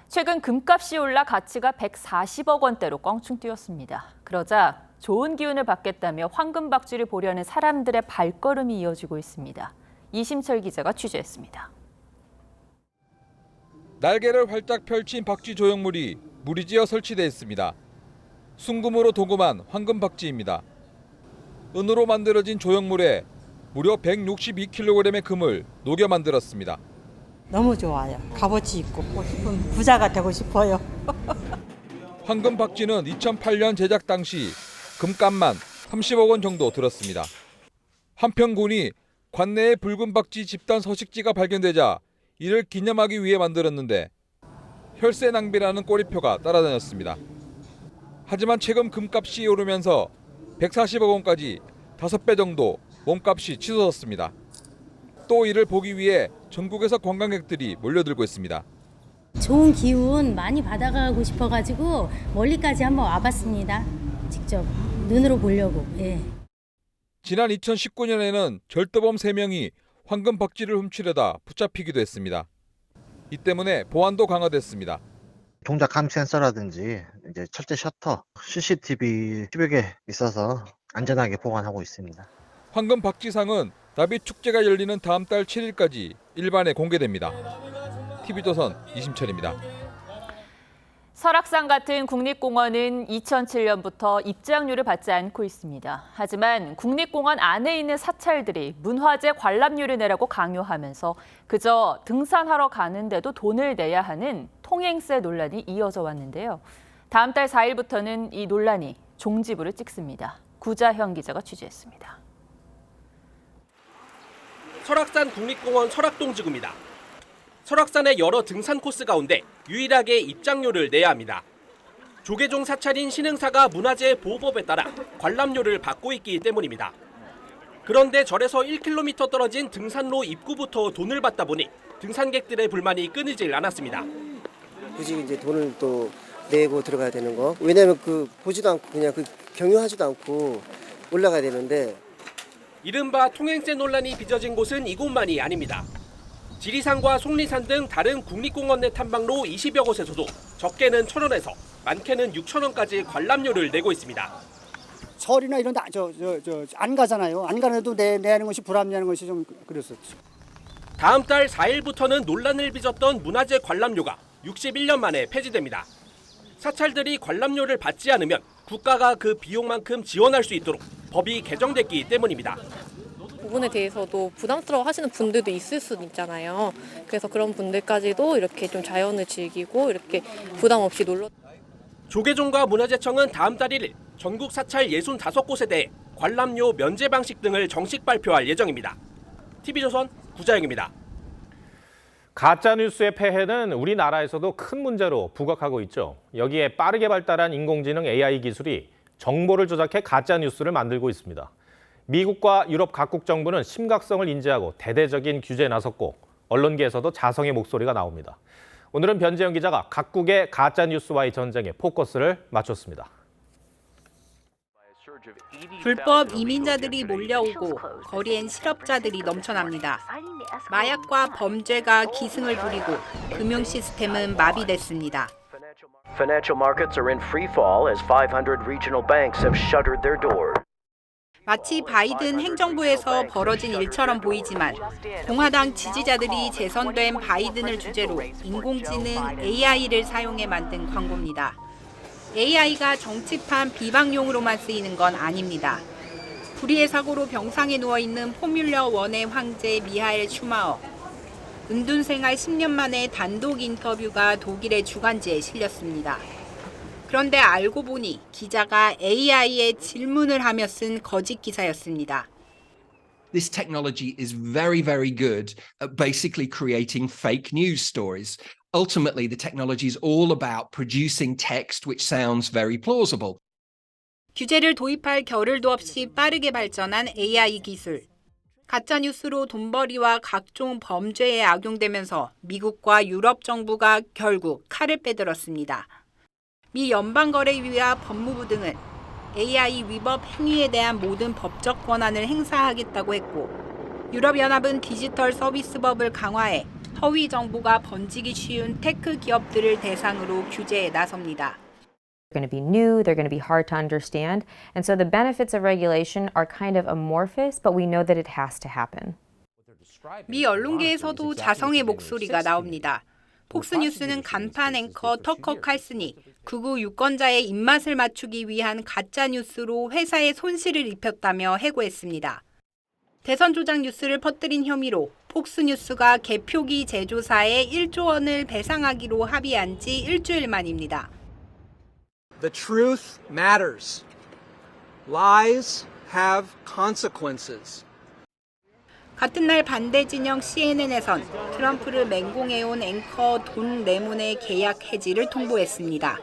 최근 금값이 올라 가치가 140억 원대로 껑충 뛰었습니다. 그러자 좋은 기운을 받겠다며 황금 박쥐를 보려는 사람들의 발걸음이 이어지고 있습니다. 이심철 기자가 취재했습니다. 날개를 활짝 펼친 박쥐 조형물이 무리지어 설치돼 있습니다. 순금으로 도금한 황금 박쥐입니다. 은으로 만들어진 조형물에 무려 162kg의 금을 녹여 만들었습니다. 너무 좋아요. 값어치 있고 싶은 부자가 되고 싶어요. 황금 박쥐는 2008년 제작 당시 금값만 30억 원 정도 들었습니다. 한평군이 관내에 붉은 박쥐 집단 서식지가 발견되자 이를 기념하기 위해 만들었는데 혈세 낭비라는 꼬리표가 따라다녔습니다. 하지만 최근 금값이 오르면서 140억 원까지 5배 정도 몸값이 치솟았습니다. 또 이를 보기 위해 전국에서 관광객들이 몰려들고 있습니다. 좋은 기운 많이 받아가고 싶어가지고 멀리까지 한번 와봤습니다. 직접 눈으로 보려고. 예. 지난 2019년에는 절도범 3명이 황금 박쥐를 훔치려다 붙잡히기도 했습니다. 이 때문에 보안도 강화됐습니다. 동작 감지 센서라든지 이제 철제 셔터, CCTV 10여 개 있어서 안전하게 보관하고 있습니다. 황금 박쥐상은 나비 축제가 열리는 다음 달 7일까지 일반에 공개됩니다. TV조선 이심철입니다. 설악산 같은 국립공원은 2007년부터 입장료를 받지 않고 있습니다. 하지만 국립공원 안에 있는 사찰들이 문화재 관람료를 내라고 강요하면서 그저 등산하러 가는데도 돈을 내야 하는 통행세 논란이 이어져 왔는데요. 다음 달 4일부터는 이 논란이 종지부를 찍습니다. 구자형 기자가 취재했습니다. 설악산 국립공원 설악동지구입니다. 설악산의 여러 등산 코스 가운데 유일하게 입장료를 내야 합니다. 조계종 사찰인 신흥사가 문화재 보호법에 따라 관람료를 받고 있기 때문입니다. 그런데 절에서 1km 떨어진 등산로 입구부터 돈을 받다 보니 등산객들의 불만이 끊이질 않았습니다. 굳이 이제 돈을 또 내고 들어가야 되는 거. 왜냐하면 보지도 않고 그냥 경유하지도 않고 올라가야 되는데. 이른바 통행세 논란이 빚어진 곳은 이곳만이 아닙니다. 지리산과 속리산 등 다른 국립공원 내 탐방로 20여 곳에서도 적게는 1,000원에서 많게는 6,000원까지 관람료를 내고 있습니다. 설이나 이런 데 안 가잖아요. 안 가는데도 내는 것이 불합리한 것이 좀 그랬었죠. 다음 달 4일부터는 논란을 빚었던 문화재 관람료가 61년 만에 폐지됩니다. 사찰들이 관람료를 받지 않으면 국가가 그 비용만큼 지원할 수 있도록 법이 개정됐기 때문입니다. 부분에 대해서도 부담스러워 하시는 분들도 있을 수는 있잖아요. 그래서 그런 분들까지도 이렇게 좀 자연을 즐기고 이렇게 부담 없이 놀러. 조계종과 문화재청은 다음 달 1일 전국 사찰 65곳에 대해 관람료 면제 방식 등을 정식 발표할 예정입니다. TV조선 구자영입니다. 가짜뉴스의 폐해는 우리나라에서도 큰 문제로 부각하고 있죠. 여기에 빠르게 발달한 인공지능 AI 기술이 정보를 조작해 가짜뉴스를 만들고 있습니다. 미국과 유럽 각국 정부는 심각성을 인지하고 대대적인 규제에 나섰고 언론계에서도 자성의 목소리가 나옵니다. 오늘은 변재영 기자가 각국의 가짜뉴스와의 전쟁에 포커스를 맞췄습니다. 불법 이민자들이 몰려오고 거리엔 실업자들이 넘쳐납니다. 마약과 범죄가 기승을 부리고 금융 시스템은 마비됐습니다. Financial markets are in free fall as 500 regional banks have shuttered their doors. 마치 바이든 행정부에서 벌어진 일처럼 보이지만 공화당 지지자들이 재선된 바이든을 주제로 인공지능 AI를 사용해 만든 광고입니다. AI가 정치판 비방용으로만 쓰이는 건 아닙니다. 불의의 사고로 병상에 누워있는 포뮬러 1의 황제 미하엘 슈마허. 은둔 생활 10년 만에 단독 인터뷰가 독일의 주간지에 실렸습니다. 그런데 알고 보니 기자가 AI에 질문을 하며 쓴 거짓 기사였습니다. This technology is very, very good at basically creating fake news stories. Ultimately, the technology is all about producing text which sounds very plausible. 규제를 도입할 겨를도 없이 빠르게 발전한 AI 기술. 가짜뉴스로 돈벌이와 각종 범죄에 악용되면서 미국과 유럽 정부가 결국 칼을 빼들었습니다. 미 연방거래위와 법무부 등은 AI 위법 행위에 대한 모든 법적 권한을 행사하겠다고 했고, 유럽연합은 디지털 서비스법을 강화해 허위 정보가 번지기 쉬운 테크 기업들을 대상으로 규제에 나섭니다. They're going to be new, they're going to be hard to understand, and so the benefits of regulation are kind of amorphous, but we know that it has to happen. 미 언론계에서도 자성의 목소리가 나옵니다. 폭스뉴스는 간판 앵커 터커 칼슨이 극우 유권자의 입맛을 맞추기 위한 가짜뉴스로 회사에 손실을 입혔다며 해고했습니다. 대선 조작 뉴스를 퍼뜨린 혐의로 폭스뉴스가 개표기 제조사에 1조 원을 배상하기로 합의한 지 일주일 만입니다. The truth matters. Lies have consequences. 같은 날 반대 진영 CNN에선 트럼프를 맹공해온 앵커 돈 레몬의 계약 해지를 통보했습니다.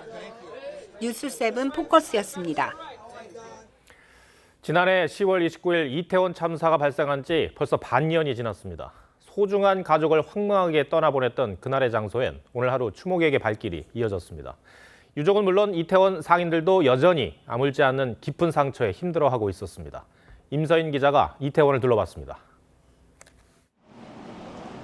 뉴스7 포커스였습니다. 지난해 10월 29일 이태원 참사가 발생한 지 벌써 반년이 지났습니다. 소중한 가족을 황망하게 떠나보냈던 그날의 장소엔 오늘 하루 추모객의 발길이 이어졌습니다. 유족은 물론 이태원 상인들도 여전히 아물지 않는 깊은 상처에 힘들어하고 있었습니다. 임서인 기자가 이태원을 둘러봤습니다.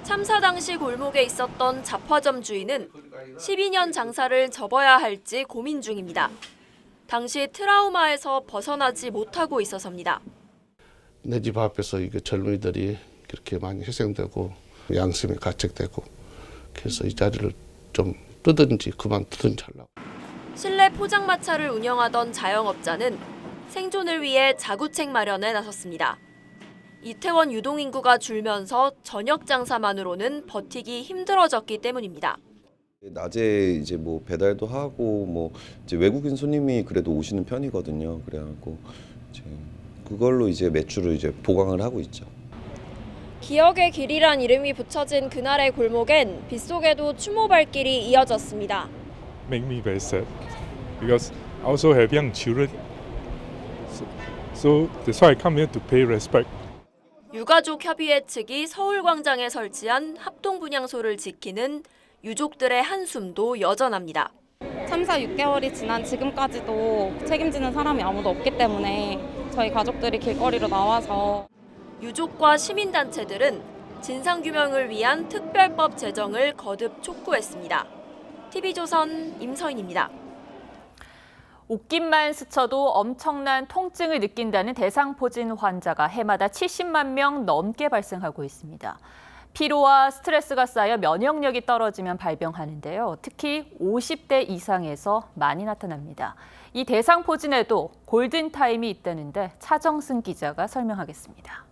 참사 당시 골목에 있었던 잡화점 주인은 12년 장사를 접어야 할지 고민 중입니다. 당시 트라우마에서 벗어나지 못하고 있어서입니다. 내 집 앞에서 이게 젊은이들이 그렇게 많이 희생되고 양심이 가책되고 그래서 이 자리를 좀 뜨든지 그만두든지 하려고. 실내 포장마차를 운영하던 자영업자는 생존을 위해 자구책 마련에 나섰습니다. 이태원 유동인구가 줄면서 저녁 장사만으로는 버티기 힘들어졌기 때문입니다. 낮에 이제 뭐 배달도 하고 뭐 이제 외국인 손님이 그래도 오시는 편이거든요. 그래갖고 이제 그걸로 이제 매출을 이제 보강을 하고 있죠. 기억의 길이란 이름이 붙여진 그날의 골목엔 빗속에도 추모 발길이 이어졌습니다. Make me very sad because I also have young children. So that's why I come here to pay respect. 유가족 협의회 측이 서울광장에 설치한 합동분향소를 지키는 유족들의 한숨도 여전합니다. 참사 6개월이 지난 지금까지도 책임지는 사람이 아무도 없기 때문에 저희 가족들이 길거리로 나와서 유족과 시민단체들은 진상규명을 위한 특별법 제정을 거듭 촉구했습니다. TV조선 임서인입니다. 옷깃만 스쳐도 엄청난 통증을 느낀다는 대상포진 환자가 해마다 70만 명 넘게 발생하고 있습니다. 피로와 스트레스가 쌓여 면역력이 떨어지면 발병하는데요. 특히 50대 이상에서 많이 나타납니다. 이 대상포진에도 골든타임이 있다는데 차정승 기자가 설명하겠습니다.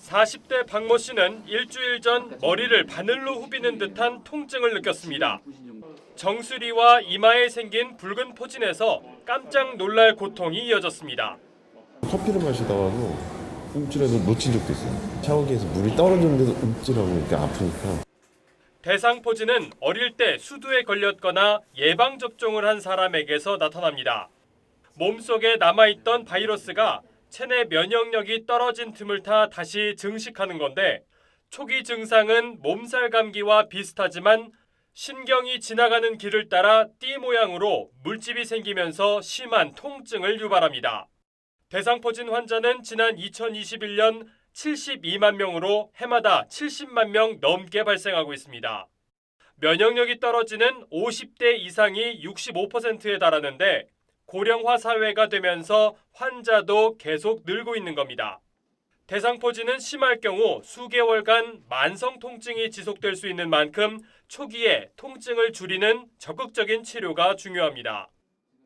40대 박모 씨는 일주일 전 머리를 바늘로 후비는 듯한 통증을 느꼈습니다. 정수리와 이마에 생긴 붉은 포진에서 깜짝 놀랄 고통이 이어졌습니다. 커피를 마시다가도 움찔해서 놓친 적도 있어요. 샤워기에서 물이 떨어졌는데도 움찔하고 이렇게 아프니까. 대상포진은 어릴 때 수두에 걸렸거나 예방접종을 한 사람에게서 나타납니다. 몸속에 남아있던 바이러스가 체내 면역력이 떨어진 틈을 타 다시 증식하는 건데 초기 증상은 몸살 감기와 비슷하지만 신경이 지나가는 길을 따라 띠 모양으로 물집이 생기면서 심한 통증을 유발합니다. 대상포진 환자는 지난 2021년 72만 명으로 해마다 70만 명 넘게 발생하고 있습니다. 면역력이 떨어지는 50대 이상이 65%에 달하는데 고령화 사회가 되면서 환자도 계속 늘고 있는 겁니다. 대상포진은 심할 경우 수개월간 만성 통증이 지속될 수 있는 만큼 초기에 통증을 줄이는 적극적인 치료가 중요합니다.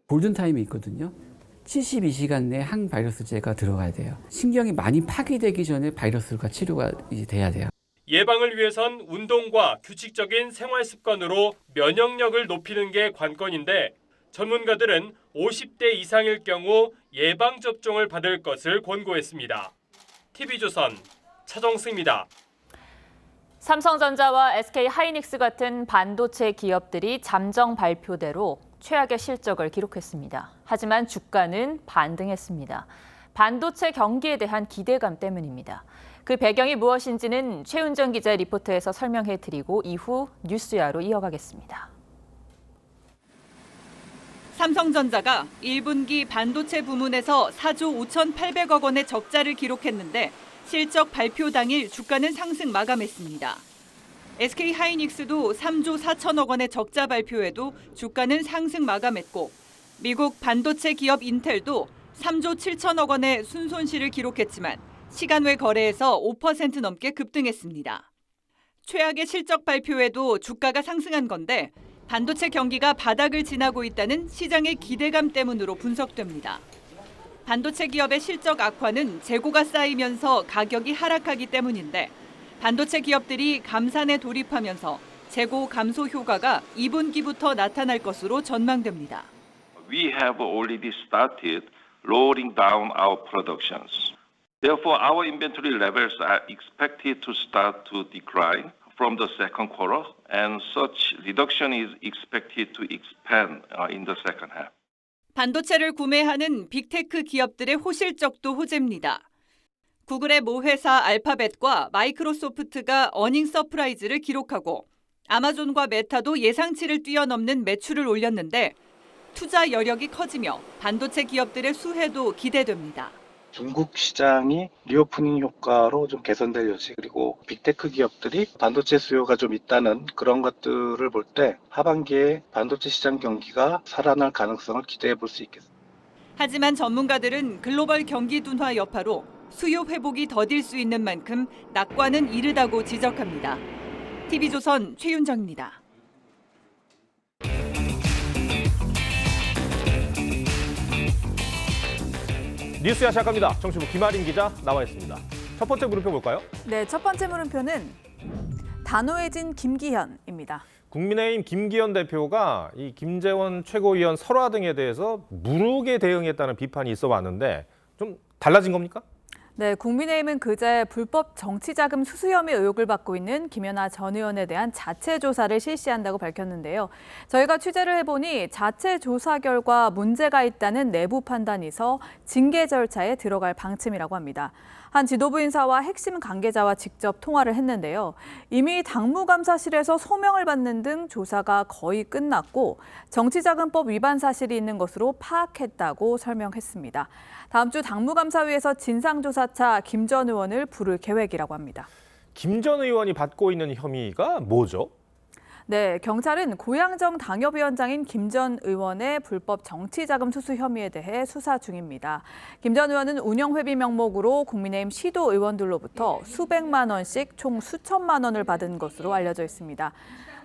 골든타임이 있거든요. 72시간 내에 항바이러스제가 들어가야 돼요. 신경이 많이 파괴되기 전에 바이러스가 치료가 이제 돼야 돼요. 예방을 위해선 운동과 규칙적인 생활 습관으로 면역력을 높이는 게 관건인데 전문가들은 50대 이상일 경우 예방접종을 받을 것을 권고했습니다. TV조선 차정승입니다. 삼성전자와 SK하이닉스 같은 반도체 기업들이 잠정 발표대로 최악의 실적을 기록했습니다. 하지만 주가는 반등했습니다. 반도체 경기에 대한 기대감 때문입니다. 그 배경이 무엇인지는 최은정 기자의 리포트에서 설명해드리고 이후 뉴스야로 이어가겠습니다. 삼성전자가 1분기 반도체 부문에서 4조 5,800억 원의 적자를 기록했는데 실적 발표 당일 주가는 상승 마감했습니다. SK하이닉스도 3조 4천억 원의 적자 발표에도 주가는 상승 마감했고 미국 반도체 기업 인텔도 3조 7천억 원의 순손실을 기록했지만 시간 외 거래에서 5% 넘게 급등했습니다. 최악의 실적 발표에도 주가가 상승한 건데 반도체 경기가 바닥을 지나고 있다는 시장의 기대감 때문으로 분석됩니다. 반도체 기업의 실적 악화는 재고가 쌓이면서 가격이 하락하기 때문인데 반도체 기업들이 감산에 돌입하면서 재고 감소 효과가 2분기부터 나타날 것으로 전망됩니다. We have already started lowering down our productions. Therefore, our inventory levels are expected to start to decline from the second quarter, and such reduction is expected to expand in the second half. 반도체를 구매하는 빅테크 기업들의 호실적도 호재입니다. 구글의 모회사 알파벳과 마이크로소프트가 어닝 서프라이즈를 기록하고 아마존과 메타도 예상치를 뛰어넘는 매출을 올렸는데 투자 여력이 커지며 반도체 기업들의 수혜도 기대됩니다. 중국 시장이 리오프닝 효과로 좀 개선될 여지, 그리고 빅테크 기업들이 반도체 수요가 좀 있다는 그런 것들을 볼 때 하반기에 반도체 시장 경기가 살아날 가능성을 기대해 볼 수 있겠습니다. 하지만 전문가들은 글로벌 경기 둔화 여파로 수요 회복이 더딜 수 있는 만큼 낙관은 이르다고 지적합니다. TV조선 최윤정입니다. 뉴스야 시작합니다. 정치부 김아린 기자 나와 있습니다. 첫 번째 물음표 볼까요? 네, 첫 번째 물음표는 단호해진 김기현입니다. 국민의힘 김기현 대표가 이 김재원 최고위원 설화 등에 대해서 무르게 대응했다는 비판이 있어 왔는데 좀 달라진 겁니까? 네, 국민의힘은 그제 불법 정치자금 수수 혐의 의혹을 받고 있는 김연아 전 의원에 대한 자체 조사를 실시한다고 밝혔는데요. 저희가 취재를 해보니 자체 조사 결과 문제가 있다는 내부 판단이서 징계 절차에 들어갈 방침이라고 합니다. 한 지도부 인사와 핵심 관계자와 직접 통화를 했는데요. 이미 당무감사실에서 소명을 받는 등 조사가 거의 끝났고 정치자금법 위반 사실이 있는 것으로 파악했다고 설명했습니다. 다음 주 당무감사위에서 진상조사차 김 전 의원을 부를 계획이라고 합니다. 김 전 의원이 받고 있는 혐의가 뭐죠? 네, 경찰은 고양정 당협위원장인 김 전 의원의 불법 정치자금 수수 혐의에 대해 수사 중입니다. 김 전 의원은 운영회비 명목으로 국민의힘 시도 의원들로부터 수백만 원씩 총 수천만 원을 받은 것으로 알려져 있습니다.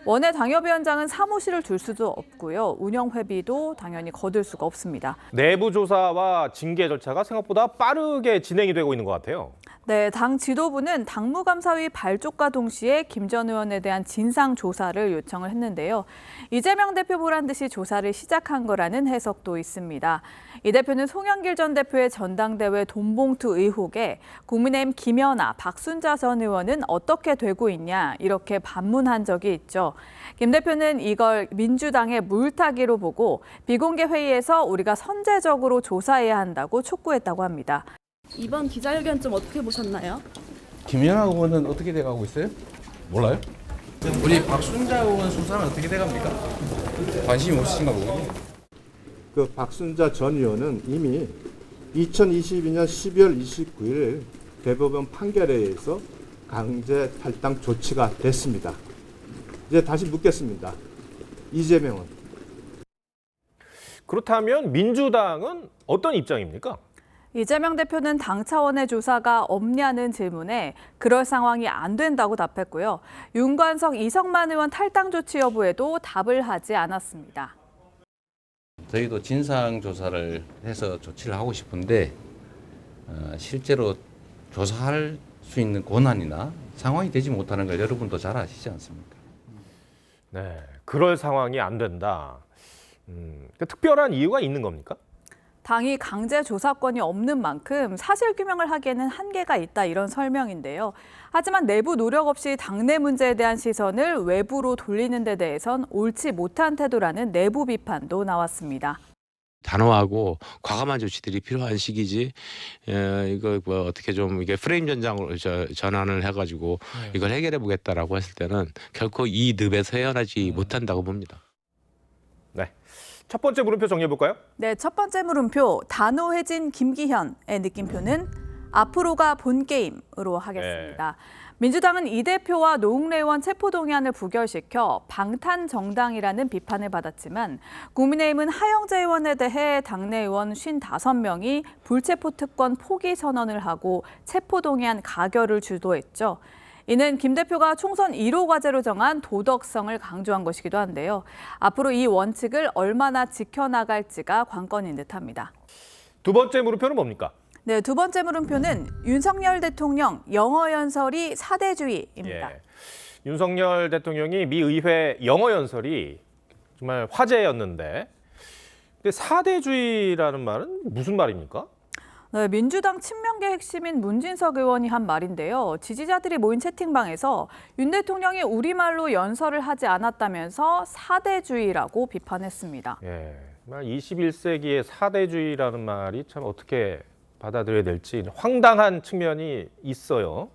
원외 당협위원장은 사무실을 둘 수도 없고요. 운영회비도 당연히 거둘 수가 없습니다. 내부 조사와 징계 절차가 생각보다 빠르게 진행이 되고 있는 것 같아요. 네, 당 지도부는 당무감사위 발족과 동시에 김 전 의원에 대한 진상 조사를 요청을 했는데요. 이재명 대표 보란 듯이 조사를 시작한 거라는 해석도 있습니다. 이 대표는 송영길 전 대표의 전당대회 돈봉투 의혹에 국민의힘 김연아, 박순자 전 의원은 어떻게 되고 있냐 이렇게 반문한 적이 있죠. 김 대표는 이걸 민주당의 물타기로 보고 비공개 회의에서 우리가 선제적으로 조사해야 한다고 촉구했다고 합니다. 이번 기자회견 좀 어떻게 보셨나요? 김연아 의원은 어떻게 돼가고 있어요? 몰라요? 우리 박순자 의원 수사는 어떻게 돼갑니까? 관심이 없으신가 보군요. 그 박순자 전 의원은 이미 2022년 12월 29일 대법원 판결에 의해서 강제 탈당 조치가 됐습니다. 이제 다시 묻겠습니다. 이재명은? 그렇다면 민주당은 어떤 입장입니까? 이재명 대표는 당 차원의 조사가 없냐는 질문에 그럴 상황이 안 된다고 답했고요. 윤관석, 이성만 의원 탈당 조치 여부에도 답을 하지 않았습니다. 저희도 진상 조사를 해서 조치를 하고 싶은데 실제로 조사할 수 있는 권한이나 상황이 되지 못하는 걸 여러분도 잘 아시지 않습니까? 네, 그럴 상황이 안 된다. 특별한 이유가 있는 겁니까? 당이 강제 조사권이 없는 만큼 사실 규명을 하기에는 한계가 있다 이런 설명인데요. 하지만 내부 노력 없이 당내 문제에 대한 시선을 외부로 돌리는 데 대해선 옳지 못한 태도라는 내부 비판도 나왔습니다. 단호하고 과감한 조치들이 필요한 시기지. 이거 뭐 어떻게 좀 이게 프레임 전장으로 전환을 해가지고 이걸 해결해 보겠다라고 했을 때는 결코 이 늪에서 헤어나지 못한다고 봅니다. 네. 첫 번째 물음표 정리해 볼까요? 네, 첫 번째 물음표 단호해진 김기현의 느낌표는 앞으로가 본 게임으로 하겠습니다. 민주당은 이 대표와 노웅래 의원 체포동의안을 부결시켜 방탄 정당이라는 비판을 받았지만 국민의힘은 하영재 의원에 대해 당내 의원 55명이 불체포 특권 포기 선언을 하고 체포동의안 가결을 주도했죠. 이는 김 대표가 총선 1호 과제로 정한 도덕성을 강조한 것이기도 한데요. 앞으로 이 원칙을 얼마나 지켜나갈지가 관건인 듯합니다. 두 번째 물음표는 뭡니까? 네, 두 번째 물음표는 윤석열 대통령 영어 연설이 사대주의입니다. 예. 윤석열 대통령이 미 의회 영어 연설이 정말 화제였는데 근데 사대주의라는 말은 무슨 말입니까? 네, 민주당 친명계 핵심인 문진석 의원이 한 말인데요. 지지자들이 모인 채팅방에서 윤 대통령이 우리말로 연설을 하지 않았다면서 사대주의라고 비판했습니다. 예, 21세기의 사대주의라는 말이 참 어떻게 받아들여야 될지 황당한 측면이 있어요.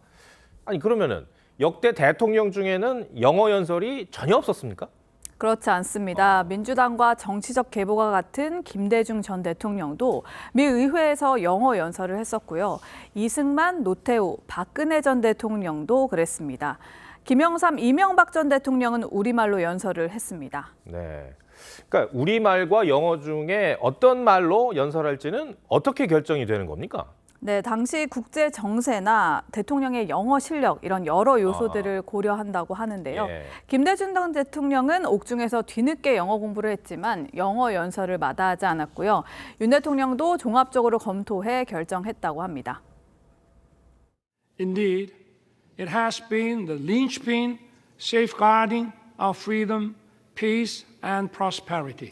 아니 그러면은 역대 대통령 중에는 영어 연설이 전혀 없었습니까? 그렇지 않습니다. 민주당과 정치적 계보가 같은 김대중 전 대통령도 미 의회에서 영어 연설을 했었고요. 이승만, 노태우, 박근혜 전 대통령도 그랬습니다. 김영삼, 이명박 전 대통령은 우리말로 연설을 했습니다. 네. 그러니까 우리말과 영어 중에 어떤 말로 연설할지는 어떻게 결정이 되는 겁니까? 네, 당시 국제 정세나 대통령의 영어 실력 이런 여러 요소들을 고려한다고 하는데요. 예. 김대중 전 대통령은 옥중에서 뒤늦게 영어 공부를 했지만 영어 연설을 마다하지 않았고요. 윤 대통령도 종합적으로 검토해 결정했다고 합니다. Indeed, it has been the linchpin safeguarding our freedom, peace and prosperity.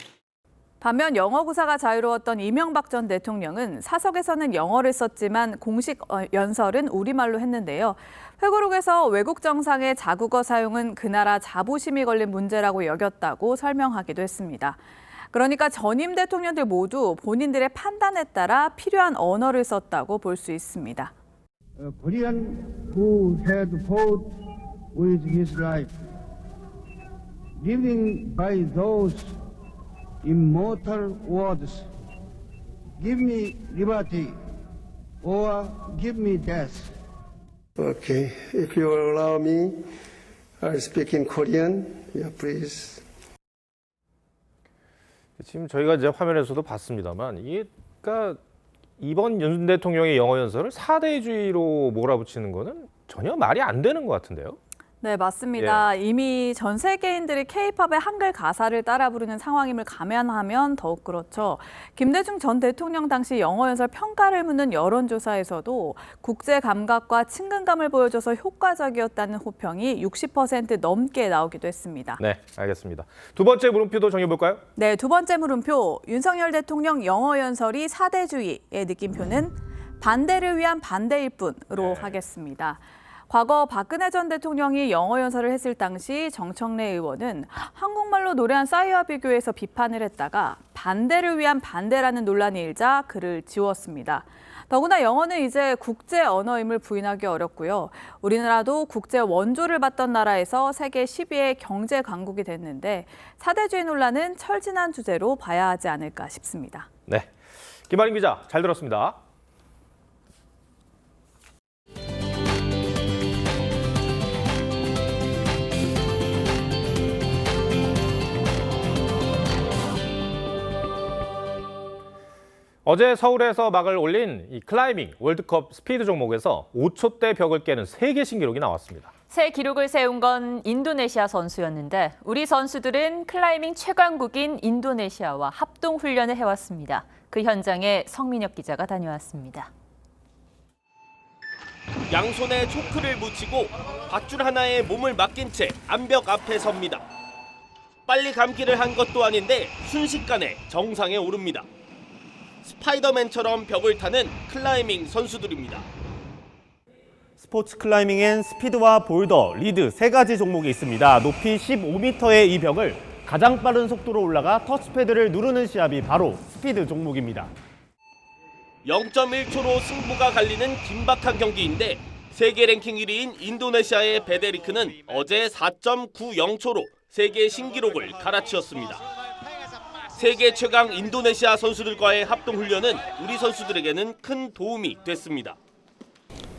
반면 영어 구사가 자유로웠던 이명박 전 대통령은 사석에서는 영어를 썼지만 공식 연설은 우리말로 했는데요. 회고록에서 외국 정상의 자국어 사용은 그 나라 자부심이 걸린 문제라고 여겼다고 설명하기도 했습니다. 그러니까 전임 대통령들 모두 본인들의 판단에 따라 필요한 언어를 썼다고 볼 수 있습니다. A Korean who had fought with his life, living by those immortal words, give me liberty or give me death. Okay, if you will allow me, I'll speak in Korean. Yeah, please. 지금 저희가 이제 화면에서도 봤습니다만 이게 그러니까 이번 윤 대통령의 영어 연설을 사대주의로 몰아붙이는 거는 전혀 말이 안 되는 것 같은데요. 네, 맞습니다. 이미 전 세계인들이 K-팝의 한글 가사를 따라 부르는 상황임을 감안하면 더욱 그렇죠. 김대중 전 대통령 당시 영어 연설 평가를 묻는 여론조사에서도 국제 감각과 친근감을 보여줘서 효과적이었다는 호평이 60% 넘게 나오기도 했습니다. 네, 알겠습니다. 두 번째 물음표도 정해볼까요? 네, 두 번째 물음표. 윤석열 대통령 영어 연설이 사대주의의 느낌표는 반대를 위한 반대일 뿐으로 하겠습니다. 과거 박근혜 전 대통령이 영어 연설을 했을 당시 정청래 의원은 한국말로 노래한 싸이와 비교해서 비판을 했다가 반대를 위한 반대라는 논란이 일자 그를 지웠습니다. 더구나 영어는 이제 국제 언어임을 부인하기 어렵고요. 우리나라도 국제 원조를 받던 나라에서 세계 10위의 경제 강국이 됐는데 사대주의 논란은 철진한 주제로 봐야 하지 않을까 싶습니다. 네, 김아린 기자 잘 들었습니다. 어제 서울에서 막을 올린 이 클라이밍 월드컵 스피드 종목에서 5초대 벽을 깨는 세계 신기록이 나왔습니다. 새 기록을 세운 건 인도네시아 선수였는데 우리 선수들은 클라이밍 최강국인 인도네시아와 합동 훈련을 해왔습니다. 그 현장에 성민혁 기자가 다녀왔습니다. 양손에 초크를 묻히고 밧줄 하나에 몸을 맡긴 채 암벽 앞에 섭니다. 빨리 감기를 한 것도 아닌데 순식간에 정상에 오릅니다. 스파이더맨처럼 벽을 타는 클라이밍 선수들입니다. 스포츠 클라이밍엔 스피드와 볼더, 리드 세 가지 종목이 있습니다. 높이 15m의 이 벽을 가장 빠른 속도로 올라가 터치패드를 누르는 시합이 바로 스피드 종목입니다. 0.1초로 승부가 갈리는 긴박한 경기인데 세계 랭킹 1위인 인도네시아의 베데리크는 어제 4.90초로 세계 신기록을 갈아치웠습니다. 세계 최강 인도네시아 선수들과의 합동훈련은 우리 선수들에게는 큰 도움이 됐습니다.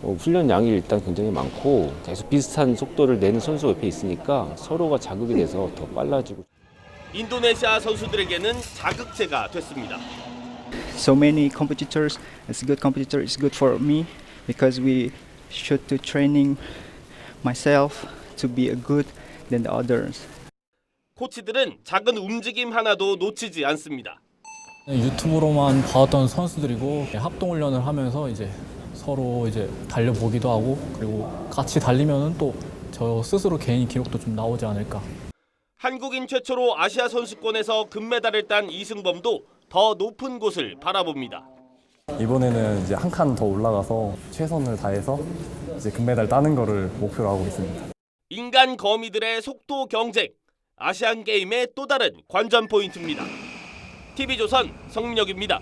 훈련 양이 일단 굉장히 많고 계속 비슷한 속도를 내는 선수가 옆에 있으니까 서로가 자극이 돼서 더 빨라지고. 인도네시아 선수들에게는 자극제가 됐습니다. So many competitors, as a good competitor, it's good for me because we should to training myself to be a good than the others. 코치들은 작은 움직임 하나도 놓치지 않습니다. 유튜브로만 봐왔던 선수들이고 합동훈련을 하면서 이제 서로 이제 달려보기도 하고 그리고 같이 달리면은 또 저 스스로 개인 기록도 좀 나오지 않을까. 한국인 최초로 아시아 선수권에서 금메달을 딴 이승범도 더 높은 곳을 바라봅니다. 이번에는 이제 한 칸 더 올라가서 최선을 다해서 이제 금메달 따는 거를 목표로 하고 있습니다. 인간 거미들의 속도 경쟁, 아시안 게임의 또 다른 관전 포인트입니다. TV조선 성민혁입니다.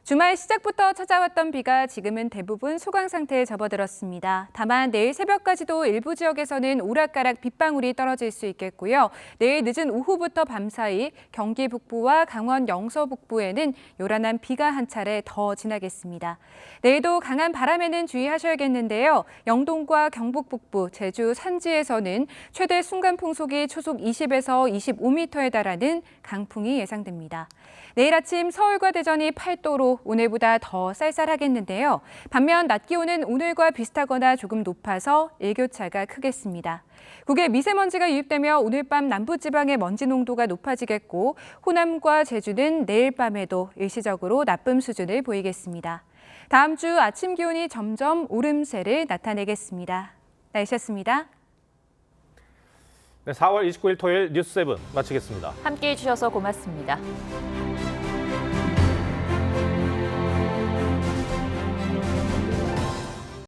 주말 시작부터 찾아왔던 비가 지금은 대부분 소강 상태에 접어들었습니다. 다만 내일 새벽까지도 일부 지역에서는 오락가락 빗방울이 떨어질 수 있겠고요. 내일 늦은 오후부터 밤사이 경기 북부와 강원 영서 북부에는 요란한 비가 한 차례 더 지나겠습니다. 내일도 강한 바람에는 주의하셔야겠는데요. 영동과 경북 북부, 제주 산지에서는 최대 순간 풍속이 초속 20에서 25m에 달하는 강풍이 예상됩니다. 내일 아침 서울과 대전이 8도로 오늘보다 더 쌀쌀하겠는데요. 반면 낮 기온은 오늘과 비슷하거나 조금 높아서 일교차가 크겠습니다. 국외 미세먼지가 유입되며 오늘 밤 남부지방의 먼지 농도가 높아지겠고 호남과 제주는 내일 밤에도 일시적으로 나쁨 수준을 보이겠습니다. 다음 주 아침 기온이 점점 오름세를 나타내겠습니다. 날씨였습니다. 네, 4월 29일 토요일 뉴스7 마치겠습니다. 함께해 주셔서 고맙습니다.